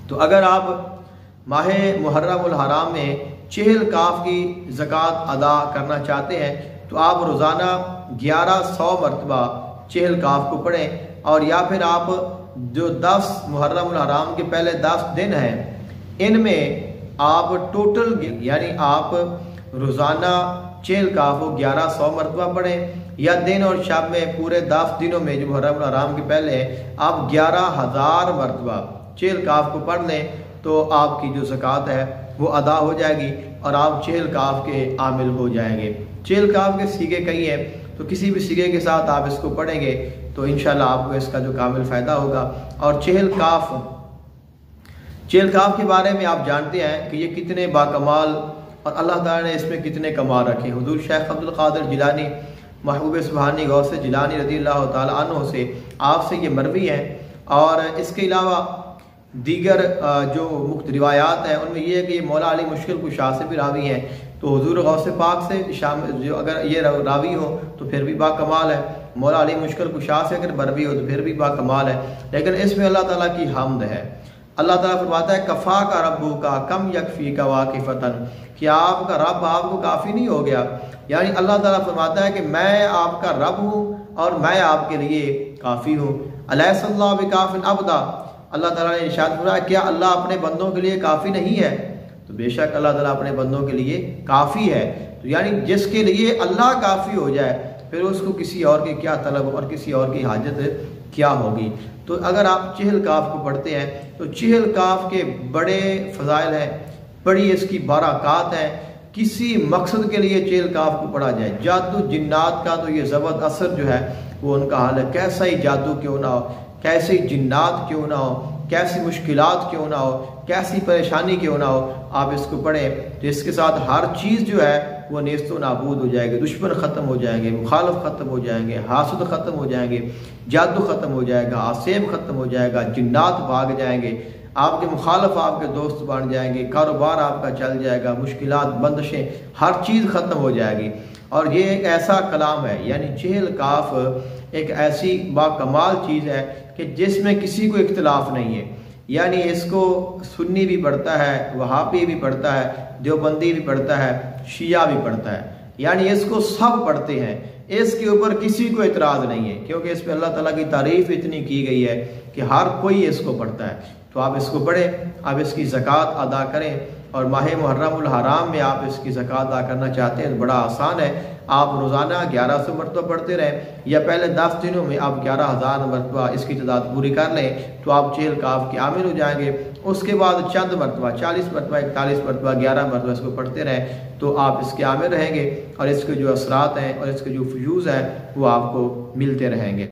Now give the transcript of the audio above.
तो अगर आप माह मुहर्रमुल हराम में चेहल काफ की ज़कात अदा करना चाहते हैं तो आप रोज़ाना 1100 मरतबा चेहल काफ को पढ़ें, और या फिर आप जो 10 मुहर्रमुल हराम के पहले 10 दिन हैं इनमें आप टोटल यानी आप रोज़ाना चेहल काफ को 1100 मरतबा पढ़ें, या दिन और शब में पूरे 10 दिनों में जो मुहर्रमुल हराम के पहले हैं आप 11,000 मरतबा चेहल काफ को पढ़ लें तो आपकी जो ज़कात है वो अदा हो जाएगी और आप चेहल काफ के आमिल हो जाएंगे। चेहल काफ के सीगे कई हैं, तो किसी भी सीगे के साथ आप इसको पढ़ेंगे तो इंशाल्लाह आपको इसका जो कामिल फ़ायदा होगा। और चेहल काफ के बारे में आप जानते हैं कि ये कितने बाकमाल और अल्लाह ताला ने इसमें कितने कमाल रखे। हुजूर शेख अब्दुल कादिर जिलानी महबूब सुबहानी गौस जिलानी रज़ियल्लाहु ताला अन्हु से आपसे ये मरवी है, और इसके अलावा दीगर जो मुख्त रिवायात हैं उनमें यह है कि ये मौला अली मुश्किल कुशा से भी रावी हैं। तो हुजूर गौस पाक से शामिल जो अगर ये रावी हो तो फिर भी बाकमाल है, मौला अली मुश्किल कुशा से अगर मरवी हो तो फिर भी बाकमाल है। लेकिन इसमें अल्लाह ताला की हम्द है। अल्लाह ताला फरमाता है कफ़ा का रब्बू का कम यकफ़ी का वाकिफ़तन, कि आपका रब आपको काफ़ी नहीं हो गया। यानी अल्लाह ताला फरमाता है कि मैं आपका रब हूँ और मैं आपके लिए काफ़ी हूँ। अलैहिस्सलाम बिकाफ़िन अब्दा, अल्लाह ताला ने इरशाद फरमाया क्या अल्लाह अपने बंदों के लिए काफ़ी नहीं है? तो बेशक अल्लाह ताला अपने बंदों के लिए काफ़ी है। तो यानी जिसके लिए अल्लाह काफ़ी हो जाए फिर उसको किसी और की क्या तलब और किसी और की हाजत क्या होगी। तो अगर आप चेहल काफ को पढ़ते हैं तो चेहल काफ के बड़े फ़ज़ाइल हैं, बड़ी इसकी बारकात हैं। किसी मकसद के लिए चेहल काफ को पढ़ा जाए, जादू जिन्नात का तो ये ज़बरदस्त असर जो है वो उनका हाल है। कैसा ही जादू क्यों ना हो, कैसे जिन्नात क्यों ना हो, कैसी मुश्किलात क्यों ना हो, कैसी परेशानी क्यों ना हो, आप इसको पढ़ें तो इसके साथ हर चीज़ जो है वो नेस्तो नाबूद हो जाएगी। दुश्मन ख़त्म हो जाएंगे, मुखालफ ख़त्म हो जाएंगे, हासद ख़त्म हो जाएंगे, जादू ख़त्म हो जाएगा, आसेब ख़त्म हो जाएगा, जिन्नात भाग जाएंगे, आपके मुखालफ आपके दोस्त बन जाएंगे, कारोबार आपका चल जाएगा, मुश्किलात बंदिशें हर चीज़ ख़त्म हो जाएगी। और ये एक ऐसा कलाम है, यानी चेहल काफ एक ऐसी बाकमाल चीज़ है कि जिसमें किसी को इख्तिलाफ नहीं है। यानी इसको सुन्नी भी पढ़ता है, वहाबी भी पढ़ता है, देवबंदी भी पढ़ता है, शिया भी पढ़ता है, यानी इसको सब पढ़ते हैं। इसके ऊपर किसी को इतराज़ नहीं है क्योंकि इस पर अल्लाह ताला की तारीफ़ इतनी की गई है कि हर कोई इसको पढ़ता है। तो आप इसको पढ़ें, आप इसकी ज़कात अदा करें, और माह मुहर्रमुल हराम में आप इसकी ज़कात अदा करना चाहते हैं तो बड़ा आसान है। आप रोज़ाना 1100 मरतबा पढ़ते रहें, या पहले 10 दिनों में आप 11,000 मरतबा इसकी तादाद पूरी कर लें तो आप चेहल काफ के आमिल हो जाएंगे। उसके बाद चंद मरतबा 40 मरतबा 41 मरतबा 11 मरतबा इसको पढ़ते रहें तो आप इसके आमिल रहेंगे, और इसके जो असरात हैं और इसके जो फ्यूज़ हैं वो आपको मिलते रहेंगे।